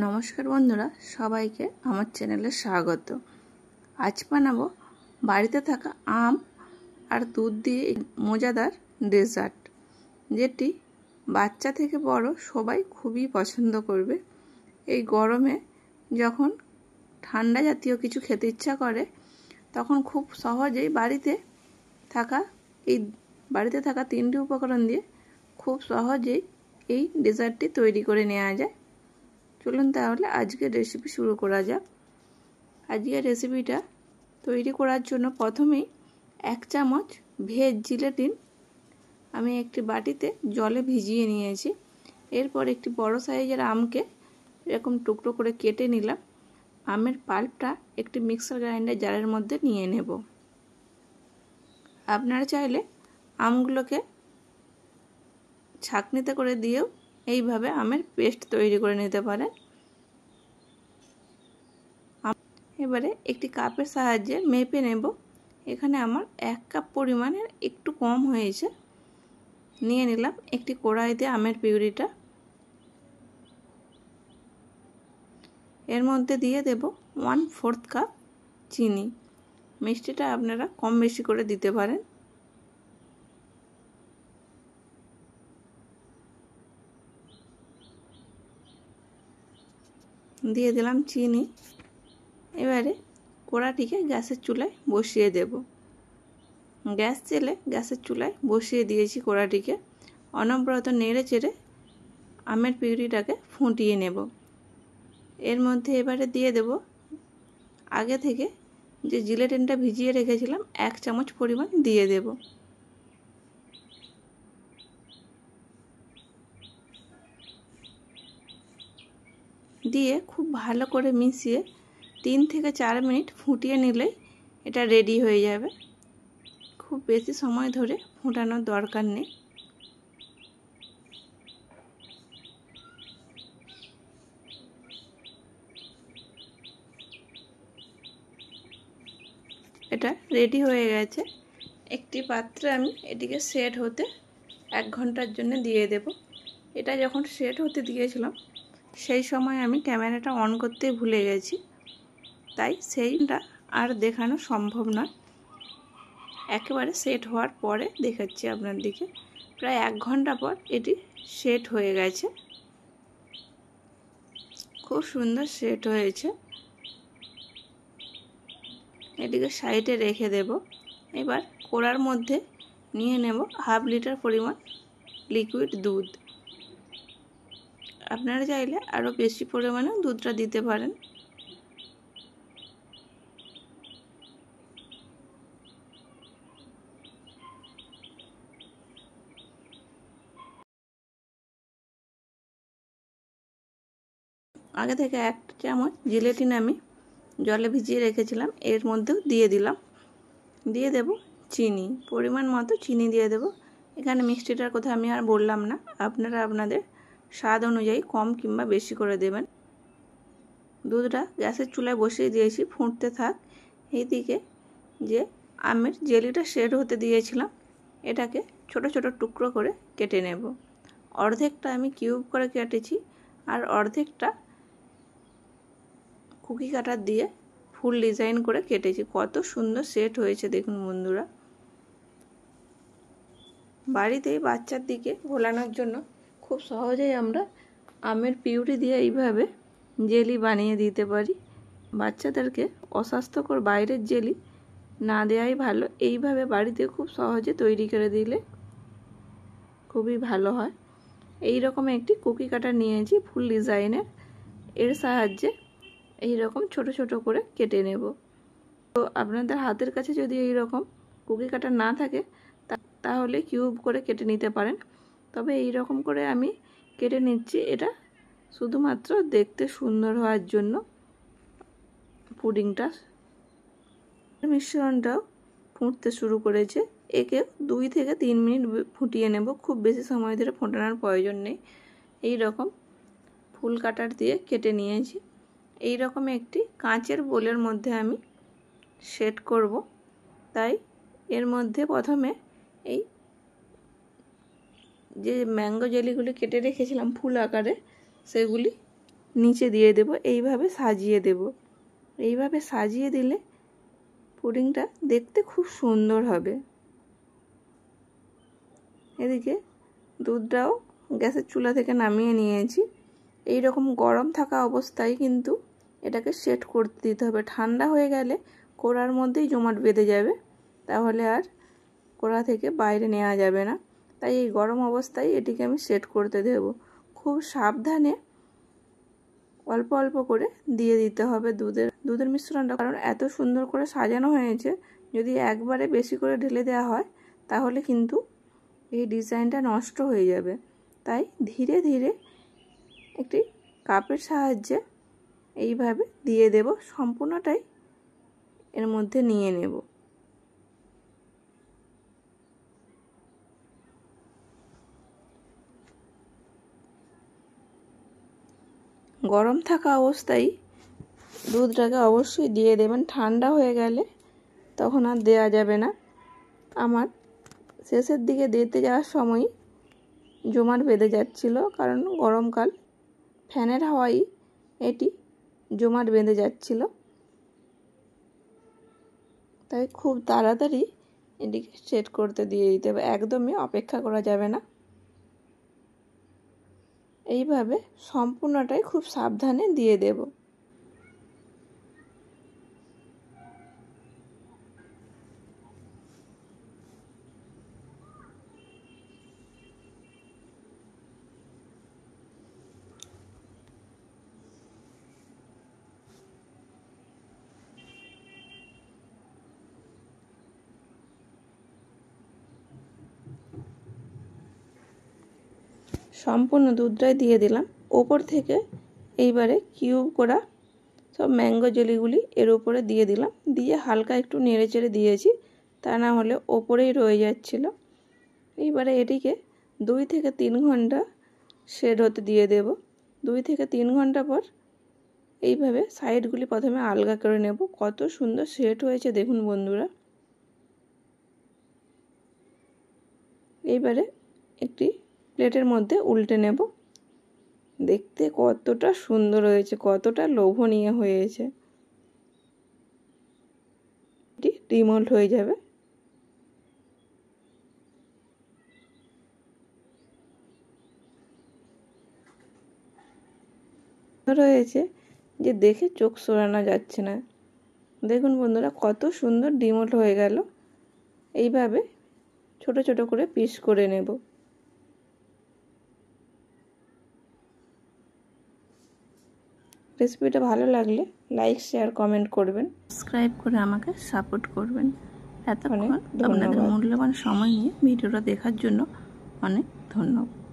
নমস্কার বন্ধুরা, সবাইকে আমার চ্যানেলে স্বাগত। আজ বানাবো বাড়িতে থাকা আম আর দুধ দিয়ে মজাদার ডেজার্ট, যেটি বাচ্চা থেকে বড় সবাই খুবই পছন্দ করবে। এই গরমে যখন ঠান্ডা জাতীয় কিছু খেতে ইচ্ছা করে, তখন খুব সহজেই বাড়িতে থাকা তিনটি উপকরণ দিয়ে খুব সহজেই এই ডেজার্টটি তৈরি করে নেওয়া যায়। চলুন তাহলে আজকের রেসিপি শুরু করা যাক। আজকের রেসিপিটা তৈরি করার জন্য প্রথমেই 1 চামচ ভেজ জিলেটিন আমি একটি বাটিতে জলে ভিজিয়ে নিয়েছি। এরপর একটি বড় সাইজের আমকে এরকম টুকরো করে কেটে নিলাম। আমের পাল্পটা একটি মিক্সার গ্রাইন্ডার জারের মধ্যে নিয়ে নেব। আপনারা চাইলে আমগুলোকে ছাঁকনিতে করে দিয়েও এইভাবে আমের পেস্ট তৈরি করে নিতে পারেন। এবারে একটি কাপের সাহায্যে মেপে নেব। এখানে আমার 1 কাপ পরিমাণের একটু কম হয়েছে। নিয়ে নিলাম একটি কড়াইতে আমের পিউরিটা। এর মধ্যে দিয়ে দেব 1/4 কাপ চিনি। মিষ্টিটা আপনারা কম বেশি করে দিতে পারেন। দিয়ে দিলাম চিনি। এবারে কড়াটিকে গ্যাসের চুলায় বসিয়ে দেব। গ্যাস জেলে গ্যাসের চুলায় বসিয়ে দিয়েছি কড়াটিকে। অনবরত নেড়ে চেড়ে আমের পিউরিটাকে ফুটিয়ে নেব। এর মধ্যে এবারে দিয়ে দেব আগে থেকে যে জিলেটিনটা ভিজিয়ে রেখেছিলাম 1 চামচ পরিমাণ দিয়ে দেব। দিয়ে খুব ভালো করে মিশিয়ে 3 থেকে 4 মিনিট ফুটিয়ে নিলেই এটা রেডি হয়ে যাবে। খুব বেশি সময় ধরে ফোটানোর দরকার নেই। এটা রেডি হয়ে গেছে। একটি পাত্রে আমি এটিকে সেট হতে 1 ঘন্টার জন্য দিয়ে দেব। এটা যখন সেট হতে দিয়েছিলাম সেই সময় আমি ক্যামেরাটা অন করতে ভুলে গেছি, তাই সেইটা আর দেখানো সম্ভব নয়। একেবারে সেট হওয়ার পরে দেখাচ্ছি আপনার দিকে। প্রায় 1 ঘন্টা পর এটি সেট হয়ে গেছে। খুব সুন্দর সেট হয়েছে। এটিকে সাইডে রেখে দেব। এবার কড়ার মধ্যে নিয়ে নেব 1/2 লিটার পরিমাণ লিকুইড দুধ। আপনারা চাইলে আরও বেশি পরিমাণে দুধটা দিতে পারেন। আগে থেকে 1 চামচ জিলেটিন আমি জলে ভিজিয়ে রেখেছিলাম, এর মধ্যেও দিয়ে দিলাম। দিয়ে দেব চিনি, পরিমাণ মতো চিনি দিয়ে দেব। এখানে মিষ্টিটার কথা আমি আর বললাম না, আপনারা আপনাদের স্বাদ অনুযায়ী কম কিংবা বেশি করে দেবেন। দুধটা গ্যাসের চুলায় বসিয়ে দিয়েছি, ফুটতে থাক। এইদিকে যে আমের জেলিটা সেট হতে দিয়েছিলাম, এটাকে ছোট ছোট টুকরো করে কেটে নেব। অর্ধেকটা আমি কিউব করে কেটেছি, আর অর্ধেকটা কুকি কাটার দিয়ে ফুল ডিজাইন করে কেটেছি। কত সুন্দর সেট হয়েছে দেখুন বন্ধুরা। বাড়িতেই বাচ্চার দিকে ভোলানোর জন্য খুব সহজেই আমরা আমের পিউরি দিয়ে এইভাবে জেলি বানিয়ে দিতে পারি। বাচ্চাদেরকে অস্বাস্থ্যকর বাইরের জেলি না দেওয়াই ভালো। এইভাবে বাড়িতে খুব সহজে তৈরি করে দিলে খুবই ভালো হয়। এই রকম একটি কুকি কাটার নিয়েছি ফুল ডিজাইনের। এর সাহায্যে এই রকম ছোট ছোট করে কেটে নেব। তো আপনাদের হাতের কাছে যদি এই রকম কুকি কাটার না থাকে তাহলে কিউব করে কেটে নিতে পারেন। তবে এই রকম করে আমি কেটে নিচ্ছি, এটা শুধুমাত্র দেখতে সুন্দর হওয়ার জন্য। পুডিংটা মিশ্রণটাও ফুটতে শুরু করেছে। একে 2 থেকে 3 মিনিট ফুটিয়ে নেব। খুব বেশি সময় ধরে ফোটানোর প্রয়োজন নেই। এই রকম ফুল কাটার দিয়ে কেটে নিয়েছি। এই রকম একটি কাঁচের বোলের মধ্যে আমি সেট করব। তাই এর মধ্যে প্রথমে এই যে ম্যাঙ্গো জেলিগুলি কেটে রেখেছিলাম ফুল আকারে, সেগুলি নিচে দিয়ে দেব, এইভাবে সাজিয়ে দেব। এইভাবে সাজিয়ে দিলে পুডিংটা দেখতে খুব সুন্দর হবে। এদিকে দুধটাও গ্যাসের চুলা থেকে নামিয়ে নিয়েছি। এই রকম গরম থাকা অবস্থায় কিন্তু এটাকে সেট করতে দিতে হবে। ঠান্ডা হয়ে গেলে কড়ার মধ্যেই জমাট বেঁধে যাবে, তাহলে আর কড়া থেকে বাইরে নেওয়া যাবে না। তাই এই গরম অবস্থায় এটিকে আমি সেট করতে দেব। খুব সাবধানে অল্প অল্প করে দিয়ে দিতে হবে দুধের মিশ্রণটা, কারণ এত সুন্দর করে সাজানো হয়েছে। যদি একবারে বেশি করে ঢেলে দেওয়া হয় তাহলে কিন্তু এই ডিজাইনটা নষ্ট হয়ে যাবে। তাই ধীরে ধীরে একটি কাপের সাহায্যে এইভাবে দিয়ে দেব। সম্পূর্ণটাই এর মধ্যে নিয়ে নেব। গরম থাকা অবস্থায় দুধটাকে অবশ্যই দিয়ে দেবেন। ঠান্ডা হয়ে গেলে তখন আর দেওয়া যাবে না। আমার শেষের দিকে দিতে যাওয়ার সময় জমাট বেঁধে যাচ্ছিল, কারণ গরমকাল, ফ্যানের হাওয়ায় এটি জমাট বেঁধে যাচ্ছিল। তাই খুব তাড়াতাড়ি এটিকে সেট করতে দিয়ে দিতে হবে, একদমই অপেক্ষা করা যাবে না। এইভাবে সম্পূর্ণটাই খুব সাবধানে দিয়ে দেব। সম্পূর্ণ দুধটাই দিয়ে দিলাম। ওপর থেকে এইবারে কিউব করা সব ম্যাঙ্গো জেলিগুলি এর উপরে দিয়ে দিলাম, দিয়ে হালকা একটু নেড়ে চেড়ে দিয়েছি, তা না হলে ওপরেই রয়ে যাচ্ছিল। এইবারে এটিকে 2 থেকে 3 ঘন্টা সেট হতে দিয়ে দেব। 2 থেকে 3 ঘন্টা পর এইভাবে সাইডগুলি প্রথমে আলগা করে নেব। কত সুন্দর সেট হয়েছে দেখুন বন্ধুরা। এইবারে একটি প্লেটের মধ্যে উল্টে নেব। দেখতে কতটা সুন্দর হয়েছে, কতটা লোভনীয় হয়েছে। এটি ডিমোল্ড হয়ে যাবে। রয়েছে যে দেখে চোখ সরানো যাচ্ছে না। দেখুন বন্ধুরা কত সুন্দর ডিমোল্ড হয়ে গেল। এইভাবে ছোট ছোট করে পিস করে নেব। রেসিপিটা ভালো লাগলে লাইক, শেয়ার, কমেন্ট করবেন, সাবস্ক্রাইব করে আমাকে সাপোর্ট করবেন। এতক্ষণ আপনাদের মূল্যবান সময় নিয়ে ভিডিওটা দেখার জন্য অনেক ধন্যবাদ।